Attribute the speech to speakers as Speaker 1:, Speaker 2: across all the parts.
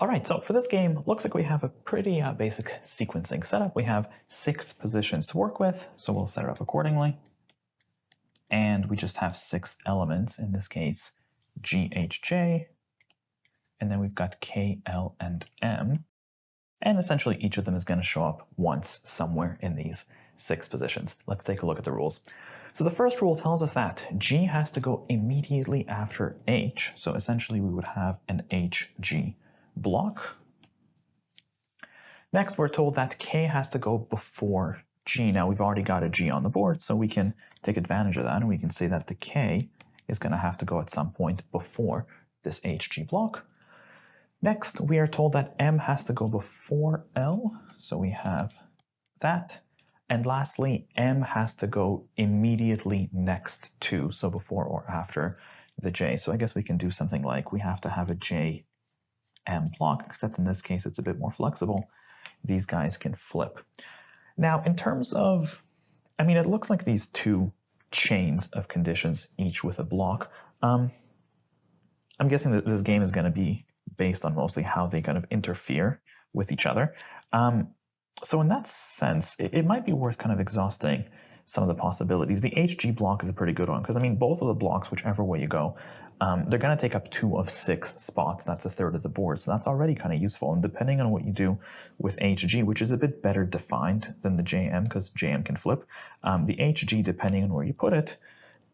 Speaker 1: All right, so for this game, looks like we have a pretty basic sequencing setup. We have 6 positions to work with, so we'll set it up accordingly. And we just have 6 elements, in this case, G, H, J, and then we've got K, L, and M. And essentially each of them is going to show up once somewhere in these 6 positions. Let's take a look at the rules. So the first rule tells us that G has to go immediately after H. So essentially we would have an HG block. Next, we're told that K has to go before G. Now, we've already got a G on the board, so we can take advantage of that, and we can say that the K is going to have to go at some point before this HG block. Next, we are told that M has to go before L, so we have that. And lastly, M has to go immediately next to, so before or after the J. So I guess we can do something like we have to have a J M block, except in this case it's a bit more flexible. These guys can flip. Now, in terms of, it looks like these 2 chains of conditions, each with a block. I'm guessing that this game is going to be based on mostly how they kind of interfere with each other. So in that sense, it might be worth kind of exhausting some of the possibilities. The HG block is a pretty good one, because both of the blocks, whichever way you go, they're going to take up 2 of 6 spots. That's a third of the board, so that's already kind of useful. And depending on what you do with HG, which is a bit better defined than the JM, because JM can flip, the HG, depending on where you put it,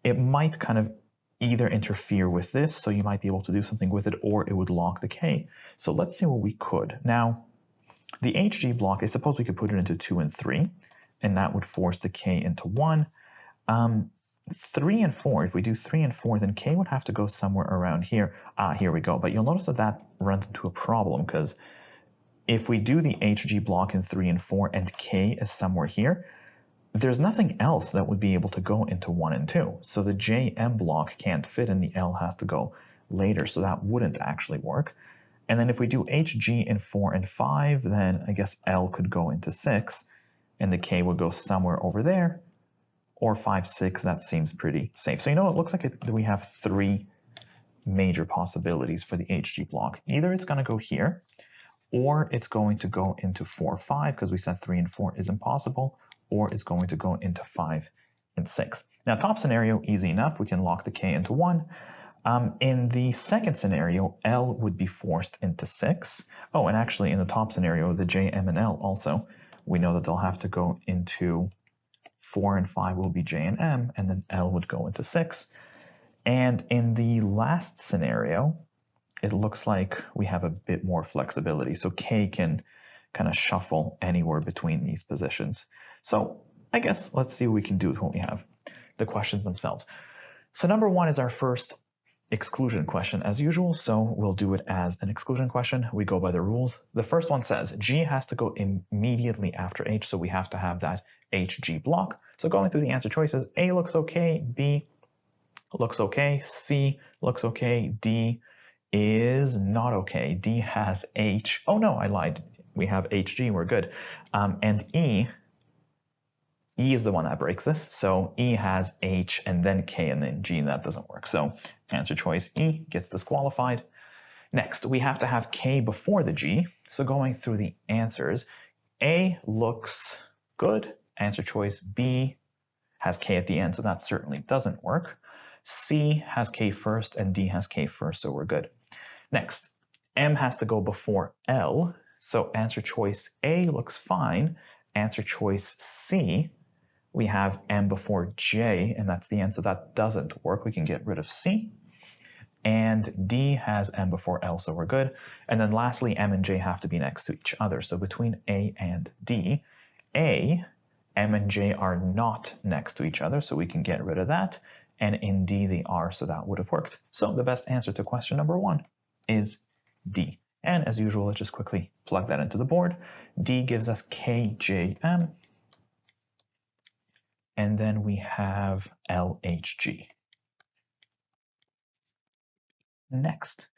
Speaker 1: it might kind of either interfere with this, so you might be able to do something with it, or it would lock the K. So let's see what we could. Now, the HG block, I suppose we could put it into 2 and 3, and that would force the K into 1. 3 and 4, if we do 3 and 4, then K would have to go somewhere around here. Here we go. But you'll notice that that runs into a problem, because if we do the HG block in 3 and 4 and K is somewhere here, there's nothing else that would be able to go into 1 and 2. So the JM block can't fit, and the L has to go later, so that wouldn't actually work. And then if we do HG in 4 and 5, then I guess L could go into 6, and the K would go somewhere over there. Or 5, 6, that seems pretty safe. So it looks like we have 3 major possibilities for the HG block. Either it's going to go here, or it's going to go into 4, 5, because we said 3 and 4 is impossible, or it's going to go into 5 and 6. Now, top scenario, easy enough. We can lock the K into 1. In the second scenario, L would be forced into 6. Oh, and actually in the top scenario, the J, M, and L also, we know that they'll have to go into 4 and 5 will be J and M, and then L would go into 6. And in the last scenario, it looks like we have a bit more flexibility. So K can kind of shuffle anywhere between these positions. So I guess let's see what we can do with what we have, the questions themselves. So number 1 is our first exclusion question as usual, so we'll do it as an exclusion question. We go by the rules. The first one says G has to go immediately after H, so we have to have that HG block. So going through the answer choices, A looks okay, B looks okay, C looks okay, D is not okay. D has H. Oh no, I lied. We have HG, we're good. And E is the one that breaks this. So E has H and then K and then G, and that doesn't work. So answer choice E gets disqualified. Next, we have to have K before the G. So going through the answers, A looks good. Answer choice B has K at the end, so that certainly doesn't work. C has K first and D has K first, so we're good. Next, M has to go before L. So answer choice A looks fine. Answer choice C, we have M before J, and that's the end, so that doesn't work. We can get rid of C. And D has M before L, so we're good. And then lastly, M and J have to be next to each other. So between A and D, A, M and J are not next to each other, so we can get rid of that. And in D, they are, so that would have worked. So the best answer to question number 1 is D. And as usual, let's just quickly plug that into the board. D gives us KJM. And then we have LHG. Next.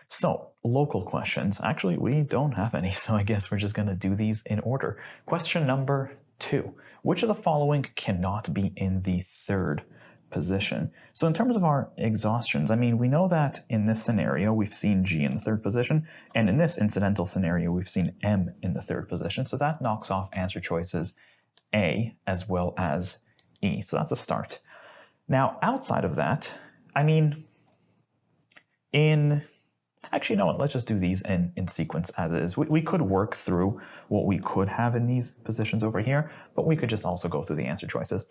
Speaker 1: So, local questions. Actually, we don't have any, so I guess we're just going to do these in order. Question number 2. Which of the following cannot be in the third position. So in terms of our exhaustions, I mean, we know that in this scenario, we've seen G in the third position, and in this incidental scenario, we've seen M in the third position. So that knocks off answer choices A as well as E. So that's a start. Now, outside of that, I mean, actually, you know what, let's just do these in sequence as is. We could work through what we could have in these positions over here, but we could just also go through the answer choices.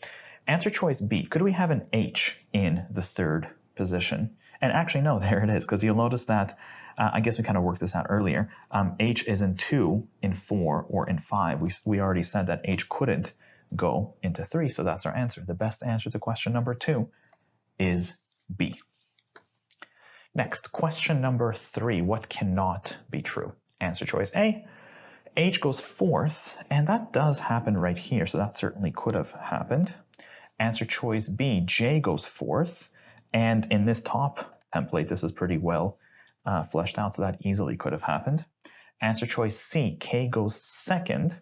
Speaker 1: Answer choice B, could we have an H in the third position? And actually, no, there it is, because you'll notice that, I guess we kind of worked this out earlier, H is in 2, in 4, or in 5. We already said that H couldn't go into 3, so that's our answer. The best answer to question number 2 is B. Next, question number 3, what cannot be true? Answer choice A, H goes fourth, and that does happen right here, so that certainly could have happened. Answer choice B, J goes fourth, and in this top template, this is pretty well fleshed out, so that easily could have happened. Answer choice C, K goes second.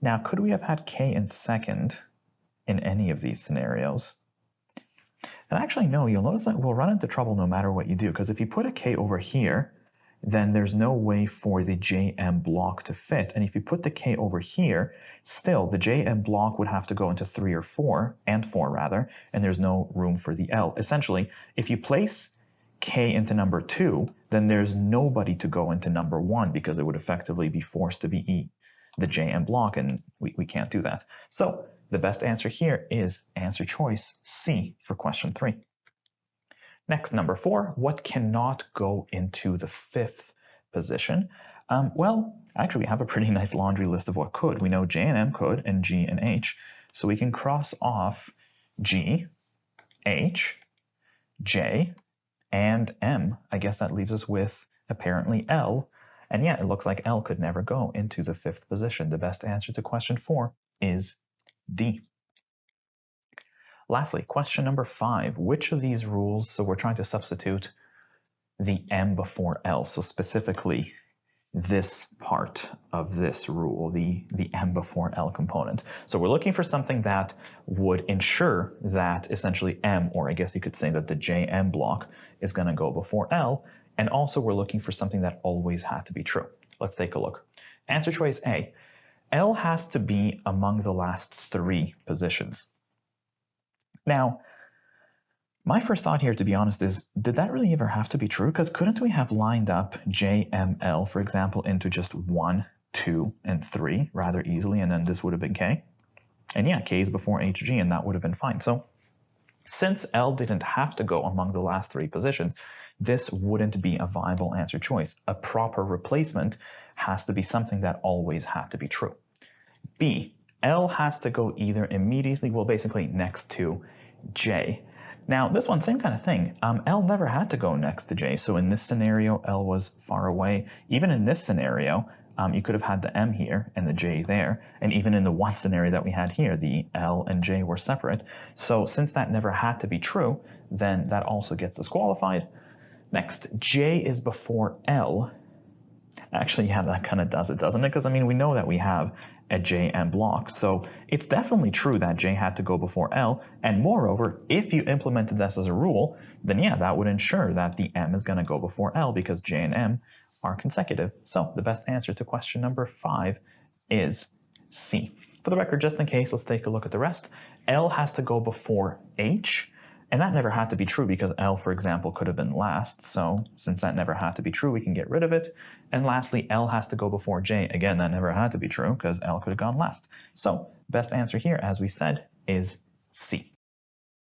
Speaker 1: Now, could we have had K in second in any of these scenarios? And actually, no, you'll notice that we'll run into trouble no matter what you do, because if you put a K over here, then there's no way for the JM block to fit. And if you put the K over here, still the JM block would have to go into 3 or 4, and 4 rather, and there's no room for the L. Essentially, if you place K into number 2, then there's nobody to go into number 1 because it would effectively be forced to be E, the JM block, and we can't do that. So the best answer here is answer choice C for question 3. Next, number 4, what cannot go into the fifth position? Well, actually, we have a pretty nice laundry list of what could. We know J and M could, and G and H. So we can cross off G, H, J, and M. I guess that leaves us with, apparently, L. And yeah, it looks like L could never go into the fifth position. The best answer to question 4 is D. Lastly, question number 5, which of these rules, so we're trying to substitute the M before L, so specifically this part of this rule, the M before L component. So we're looking for something that would ensure that essentially M, or I guess you could say that the JM block is going to go before L, and also we're looking for something that always had to be true. Let's take a look. Answer choice A, L has to be among the last 3 positions. Now, my first thought here, to be honest, is did that really ever have to be true? Because couldn't we have lined up J, M, L, for example, into just 1, 2, and 3 rather easily, and then this would have been K? And yeah, K is before HG, and that would have been fine. So since L didn't have to go among the last 3 positions, this wouldn't be a viable answer choice. A proper replacement has to be something that always had to be true. B, L has to go either immediately, well, basically next to J. Now, this one, same kind of thing. L never had to go next to J, so in this scenario, L was far away. Even in this scenario, you could have had the M here and the J there, and even in the one scenario that we had here, the L and J were separate. So since that never had to be true, then that also gets disqualified. Next, J is before L. Actually, yeah, that kind of does it, doesn't it? Because, I mean, we know that we have a JM block. So it's definitely true that J had to go before L. And moreover, if you implemented this as a rule, then yeah, that would ensure that the M is going to go before L because J and M are consecutive. So the best answer to question number 5 is C. For the record, just in case, let's take a look at the rest. L has to go before H. And that never had to be true because L, for example, could have been last. So since that never had to be true, we can get rid of it. And lastly, L has to go before J. Again, that never had to be true because L could have gone last. So best answer here, as we said, is C.